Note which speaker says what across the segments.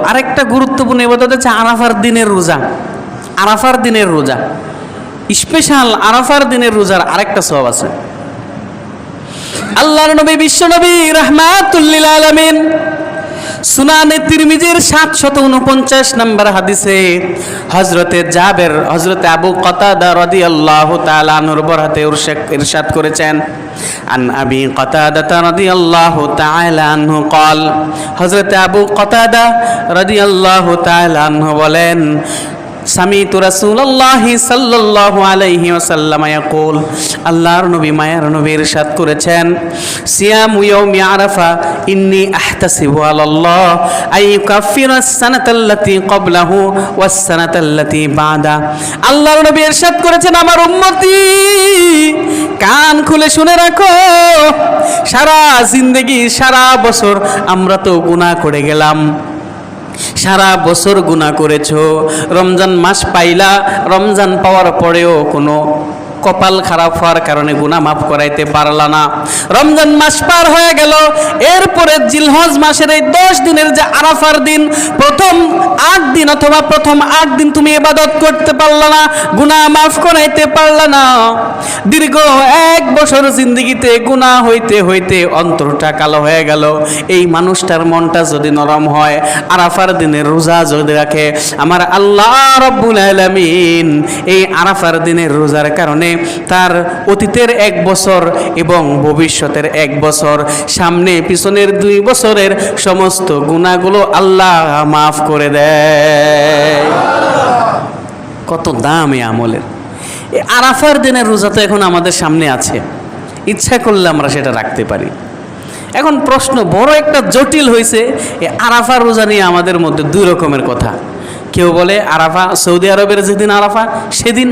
Speaker 1: আরেকটা গুরুত্বপূর্ণ ইবাদত হচ্ছে আরাফার দিনের রোজা। আরাফার দিনের রোজা স্পেশাল, আরাফার দিনের রোজার আরেকটা সওয়াব আছে। আল্লাহর নবী বিশ্ব নবী রাহমাতুল লিল আলামিন সুনানে তিরমিজির 749 নম্বর হাদিসে হযরতে জাবের, হযরতে আবু কতাদা রাদিয়াল্লাহু তাআলা আনহুর বরাতে ইরশাদ করেছেন, আন আবি কতাদা রাদিয়াল্লাহু তাআলা আনহু قال, হযরতে আবু কতাদা রাদিয়াল্লাহু তাআলা আনহু বলেন, সামিতু রাসূলুল্লাহি সাল্লাল্লাহু আলাইহি ওয়াসাল্লাম ইয়াকুল, আল্লাহর নবী মায়ার নবী ইরশাদ করেছেন, সিয়ামু ইয়াউমি আরাফা ইন্নী আহতাসিবু আলাল্লাহ আইয়ুকাফিরাস সানাতাল্লাতী ক্বাবলাহু ওয়াস সানাতাল্লাতী বাদা। আল্লাহর নবী ইরশাদ করেছেন, আমার উম্মতি কান খুলে শুনে রাখো, সারা জিন্দেগি সারা বছর আমরা তো গুনাহ করে গেলাম, সারা বছর গুনাহ করেছো, রমজান মাস পাইলা, রমজান পাওয়ার পরেও কোনো কপাল খারাপ হওয়ার কারণে গুনাহ মাফ করাইতে পারলা না। রমজান মাস পার হয়ে গেল, এরপরে জিলহজ মাসের এই 10 দিনের যে আরাফার দিন, প্রথম 8 দিন অথবা প্রথম 8 দিন তুমি ইবাদত করতে পারলা না, গুনাহ মাফ করাইতে পারলা না। দীর্ঘ 1 বছর জিন্দেগিতে গুনাহ হইতে হইতে অন্তরটা কালো হয়ে গেল। এই মানুষটার মনটা যদি নরম হয়, আরাফার দিনের রোজা যদি রাখে, আমার আল্লাহ রাব্বুল আলামিন এই আরাফার দিনের রোজার কারণে তার অতীতের 1 বছর এবং ভবিষ্যতের 1 বছর, সামনে পিছনের 2 বছরের সমস্ত গুনাহগুলো আল্লাহ মাফ করে দেয়। কত দাম এই আমলের! এই আরাফার দিনের রোজা তো এখন আমাদের সামনে আছে, ইচ্ছা করলে আমরা সেটা রাখতে পারি। এখন প্রশ্ন বড় একটা জটিল হয়েছে, এই আরাফার রোজা নিয়ে আমাদের মধ্যে 2 রকমের কথা। কেউ বলে আরাফা সৌদি আরবের যেদিন আরাফা সেদিন,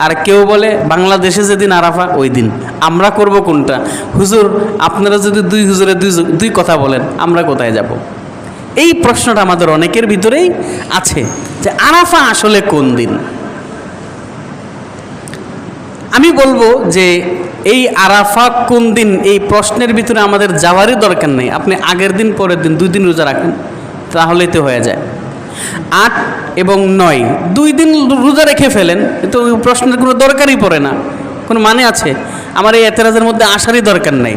Speaker 1: আর কেউ বলে বাংলাদেশে যেদিন আরাফা ওই দিন। আমরা করব কোনটা? হুজুর আপনারা যদি 2 হুজুরে 2 কথা বলেন, আমরা কোথায় যাব? এই প্রশ্নটা আমাদের অনেকের ভিতরেই আছে যে আরাফা আসলে কোন দিন। আমি বলবো যে এই আরাফা কোন দিন, এই প্রশ্নের ভিতরে আমাদের যাওয়ারই দরকার নেই। আপনি আগের দিন পরের দিন 2 দিন রোজা রাখেন, তাহলেই তো হয়ে যায়। 8 এবং 9 2 দিন রোজা রেখে ফেলেন, তো প্রশ্নের কোনো দরকারই পড়ে না, কোনো মানে আছে? আমার এই এতেরাজের মধ্যে আসারই দরকার নেই।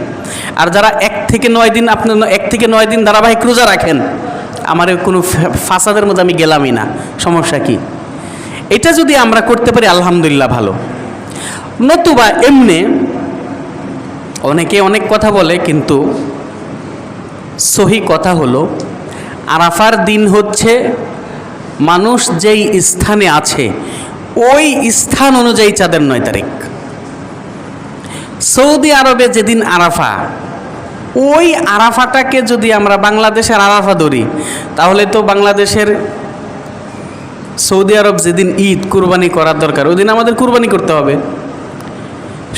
Speaker 1: আর যারা 1 থেকে 9 দিন, আপনি 1 থেকে 9 দিন ধারাবাহিক রোজা রাখেন, আমার কোনো ফাসাদের মধ্যে আমি গেলামই না, সমস্যা কি? এটা যদি আমরা করতে পারি আলহামদুলিল্লাহ ভালো। নতুবা এমনি অনেকে অনেক কথা বলে, কিন্তু সহি কথা হলো আরাফার দিন হচ্ছে মানুষ যেই স্থানে আছে ওই স্থান অনুযায়ী চাঁদের 9 তারিখ। সৌদি আরবে যেদিন আরাফা, ওই আরাফাটাকে যদি আমরা বাংলাদেশের আরাফা ধরি, তাহলে তো বাংলাদেশের সৌদি আরব যেদিন ঈদ কুরবানি করার দরকার, ওই দিন আমাদের কুরবানি করতে হবে।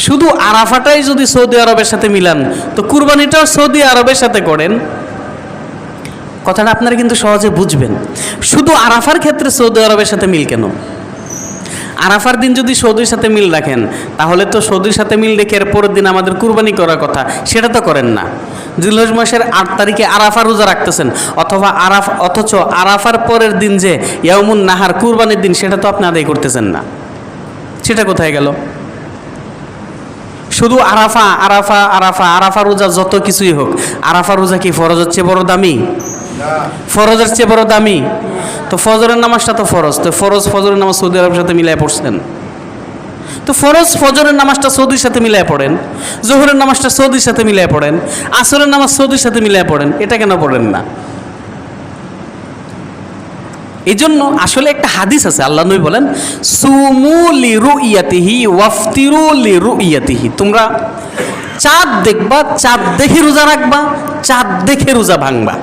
Speaker 1: শুধু আরাফাটাই যদি সৌদি আরবের সাথে মিলান, তো কুরবানিটাও সৌদি আরবের সাথে করেন। কথাটা আপনারা কিন্তু সহজে বুঝবেন। শুধু আরাফার ক্ষেত্রে সৌদি আরবের সাথে মিল কেন? আরাফার দিন যদি সৌদির সাথে মিল রাখেন, তাহলে তো সৌদির সাথে মিল রেখে এর পরের দিন আমাদের কুরবানি করার কথা, সেটা তো করেন না। জিলহজ মাসের 8 তারিখে আরাফা রোজা রাখতেছেন, অথচ আরাফার পরের দিন যে ইয়াউমুন নাহার কুরবানির দিন, সেটা তো আপনি আদায় করতেছেন না। সেটা কোথায় গেল? শুধু আরাফা আরাফা আরাফা আরাফা রোজা যত কিছুই হোক, আরাফা রোজা কি ফরজের চেয়ে বড় দামি? ফরজের চেয়ে বড় দামি? তো ফজরের নামাজটা তো ফরজ, তো ফজরের নামাজ সৌদি আরবের সাথে মিলাই পড়ছেন, তো ফজরের নামাজটা সৌদির সাথে মিলাই পড়েন, জোহরের নামাজটা সৌদির সাথে মিলাই পড়েন, আসরের নামাজ সৌদির সাথে মিলাই পড়েন, এটা কেন পড়েন না? এই জন্য আসলে একটা হাদিস আছে, আল্লাহ নবী বলেন, সুমু লিরুইয়াতিহি ওয়াফতিরু লিরুইয়াতিহি, তোমরা চাঁদ দেখবা, চাঁদ দেখে রোজা রাখবা, চাঁদ দেখে রোজা ভাঙবা।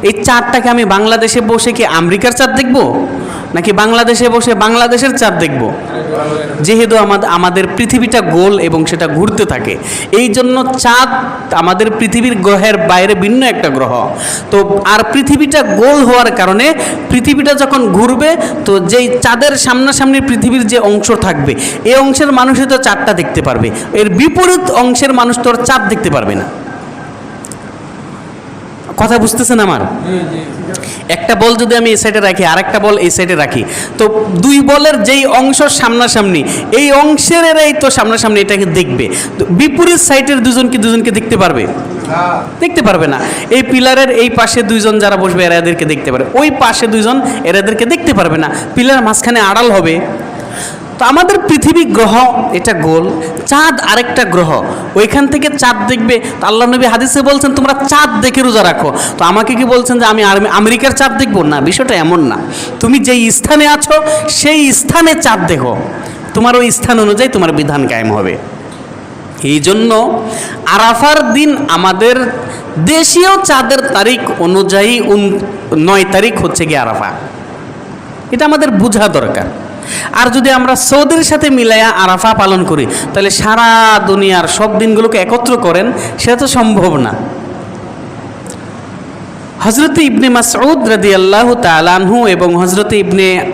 Speaker 1: এই চাঁদটাকে আমি বাংলাদেশে বসে কি আমেরিকার চাঁদ দেখবো, নাকি বাংলাদেশে বসে বাংলাদেশের চাঁদ দেখবো? যেহেতু আমাদের পৃথিবীটা গোল এবং সেটা ঘুরতে থাকে, এই জন্য চাঁদ আমাদের পৃথিবীর গ্রহের বাইরে ভিন্ন একটা গ্রহ। তো আর পৃথিবীটা গোল হওয়ার কারণে পৃথিবীটা যখন ঘুরবে, তো যেই চাঁদের সামনাসামনি পৃথিবীর যে অংশ থাকবে, এই অংশের মানুষই তো চাঁদটা দেখতে পারবে, এর বিপরীত অংশের মানুষ তো আর চাঁদ দেখতে পারবে না। কথা বুঝতেছেন আমার? একটা বল যদি আমি এই সাইডে রাখি, আরেকটা বল এই সাইডে রাখি, তো দুই বলের যেই অংশ সামনাসামনি, এই অংশের এরাই তো সামনাসামনি এটাকে দেখবে। তো বিপরীত সাইডের দুজনকে দেখতে পারবে? দেখতে পারবে না। এই পিলারের এই পাশে দুইজন যারা বসবে এরা এদেরকে দেখতে পারবে, ওই পাশে দুইজন এরা এদেরকে দেখতে পারবে না, পিলার মাঝখানে আড়াল হবে। তো আমাদের পৃথিবী গ্রহ এটা গোল, চাঁদ আরেকটা গ্রহ, ওইখান থেকে চাঁদ দেখবে। তো আল্লাহ নবী হাদিসে বলছেন তোমরা চাঁদ দেখে রোজা রাখো। তো আমাকে কি বলছেন যে আমি আমেরিকার চাঁদ দেখবো? না, বিষয়টা এমন না। তুমি যেই স্থানে আছো সেই স্থানে চাঁদ দেখো, তোমার ওই স্থান অনুযায়ী তোমার বিধান কায়েম হবে। এই জন্য আরাফার দিন আমাদের দেশীয় চাঁদের তারিখ অনুযায়ী 9 তারিখ হচ্ছে গিয়ে আরাফা। এটা আমাদের বোঝা দরকার। আর যদি আমরা সৌদির সাথে মিলাইয়া আরাফা পালন করি, তাহলে সারা দুনিয়ার সব দিনগুলোকে একত্র করেন, সেটা তো সম্ভব না। হযরত ইবনে মাসউদ রাদিয়াল্লাহু তাআলা আনহু এবং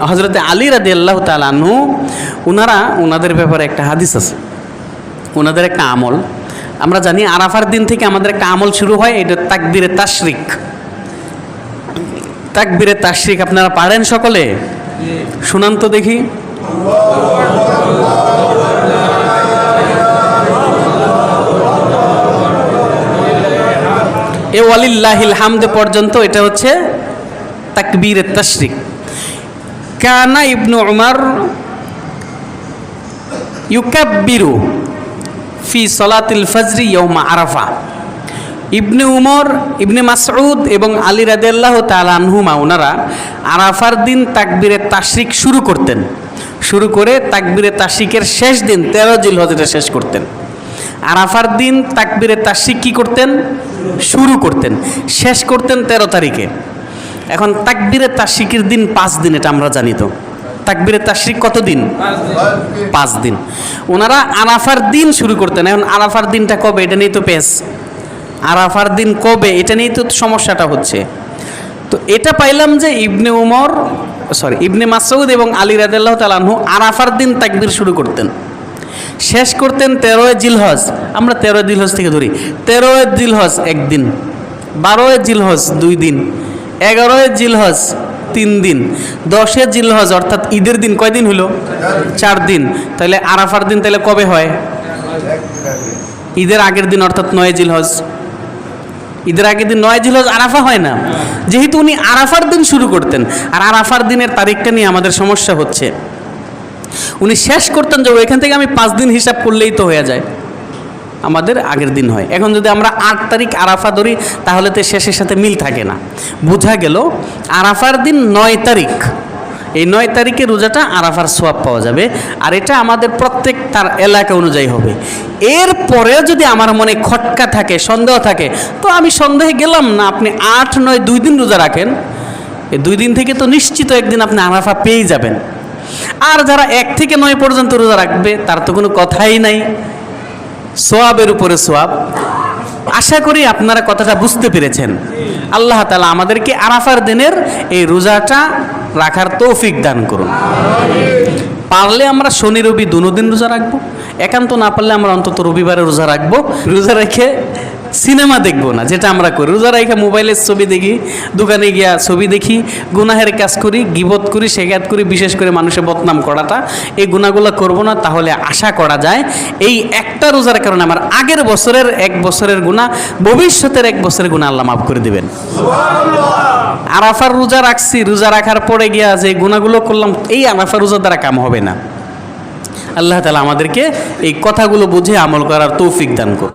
Speaker 1: হযরত আলী রাদিয়াল্লাহু তাআলা আনহু, ওনাদের ব্যাপারে একটা হাদিস আছে, ওনাদের একটা আমল। আমরা জানি আরাফার দিন থেকে আমাদের একটা আমল শুরু হয়, এটা তাকবীরে তাশরিক। তাকবীরে তাশরিক আপনারা পারেন সকলে? শুনান তো দেখি। এ ওয়ালিল্লাহিল হামদ পর্যন্ত এটা হচ্ছে তাকবীরে তাশরিক। কানা ইবনু উমর ইউকাব্বিরু ফি সলাতিল ফজরি ইয়াউমা আরাফা। ইবনে উমর, ইবনে মাসউদ এবং আলী রাদিয়াল্লাহু তাআলা আনহুমা ওনারা আরাফার দিন তাকবীরে তাশরিক শুরু করতেন। শুরু করে তাকবীরে তাশরিকের শেষ দিন 13 জিলহজে শেষ করতেন। আরাফার দিন তাকবীরে তাশরিক কি করতেন? শুরু করতেন, শেষ করতেন 13 তারিখে। এখন তাকবীরে তাশরিকের দিন 5 দিন, এটা আমরা জানি। তো তাকবীরে তাশরিক কত দিন? 5 দিন। ওনারা আরাফার দিন শুরু করতেন। এখন আরাফার দিনটা কবে, এটা নিয়ে তো পেশ। আরাফার দিন কবে, এটা নিয়েই তো সমস্যাটা হচ্ছে। তো এটা পাইলাম যে ইবনে মাসউদ এবং আলী রাদিয়াল্লাহু তাআলা আনহু আরাফার দিন তাকবীর শুরু করতেন, শেষ করতেন 13 জিলহজ। আমরা 13 জিলহজ থেকে ধরি, 13 জিলহজ 1 দিন, 12 জিলহজ 2 দিন, 11 জিলহজ 3 দিন, 10 জিলহজ অর্থাৎ ঈদের দিন কয় দিন হলো? 4 দিন। তাহলে আরাফার দিন তাহলে কবে হয়? ঈদের আগের দিন অর্থাৎ 9 জিলহজ। ঈদের আগের দিন 9 জিলহজ আরাফা হয় না। যেহেতু উনি আরাফার দিন শুরু করতেন, আর আরাফার দিনের তারিখটা নিয়ে আমাদের সমস্যা হচ্ছে। উনি শেষ করতেন যে এখান থেকে আমি 5 দিন হিসাব করলেই তো হয়ে যায়, আমাদের আগের দিন হয়। এখন যদি আমরা 8 তারিখ আরাফা ধরি, তাহলে তো শেষের সাথে মিল থাকে না। বোঝা গেল আরাফার দিন 9 তারিখ। এই 9 তারিখে রোজাটা আরাফার সোয়াব পাওয়া যাবে। আর এটা আমাদের প্রত্যেক তার এলাকা অনুযায়ী হবে। এরপরে যদি আমার মনে খটকা থাকে, সন্দেহ থাকে, তো আমি সন্দেহে গেলাম না। আপনি 8, 9 2 দিন রোজা রাখেন, এই 2 দিন থেকে তো নিশ্চিত একদিন আপনি আরাফা পেয়ে যাবেন। আর যারা 1 থেকে 9 পর্যন্ত রোজা রাখবে, তার তো কোনো কথাই নাই, সোয়াবের উপরে সোয়াব। আশা করি আপনারা কথাটা বুঝতে পেরেছেন। আল্লাহ তাআলা আমাদেরকে আরাফার দিনের এই রোজাটা রাখার তৌফিক দান করুন। পারলে আমরা শনি রবি দুনো দিন রোজা রাখবো, একান্ত না পারলে আমরা অন্তত রবিবারে রোজা রাখবো। রোজা রেখে সিনেমা দেখবো না, যেটা আমরা করি। রোজা রেখে মোবাইলের ছবি দেখি, দোকানে গিয়া ছবি দেখি, গুনাহের কাজ করি, গীবত করি, শেখাত করি, বিশেষ করে মানুষের বদনাম করাটা, এই গুনাহগুলো করবো না। তাহলে আশা করা যায় এই একটা রোজার কারণে আমার আগের বছরের 1 বছরের গুনাহ, ভবিষ্যতের 1 বছরের গুনাহ আল্লাহ মাফ করে দিবেন। আরাফার রোজা রাখছি, রোজা রাখার পরে গিয়া যে গুনাহগুলো করলাম, এই আরাফার রোজা দ্বারা কাম হবে না। আল্লাহ তাআলা আমাদেরকে এই কথাগুলো বুঝে আমল করার তৌফিক দান করুন।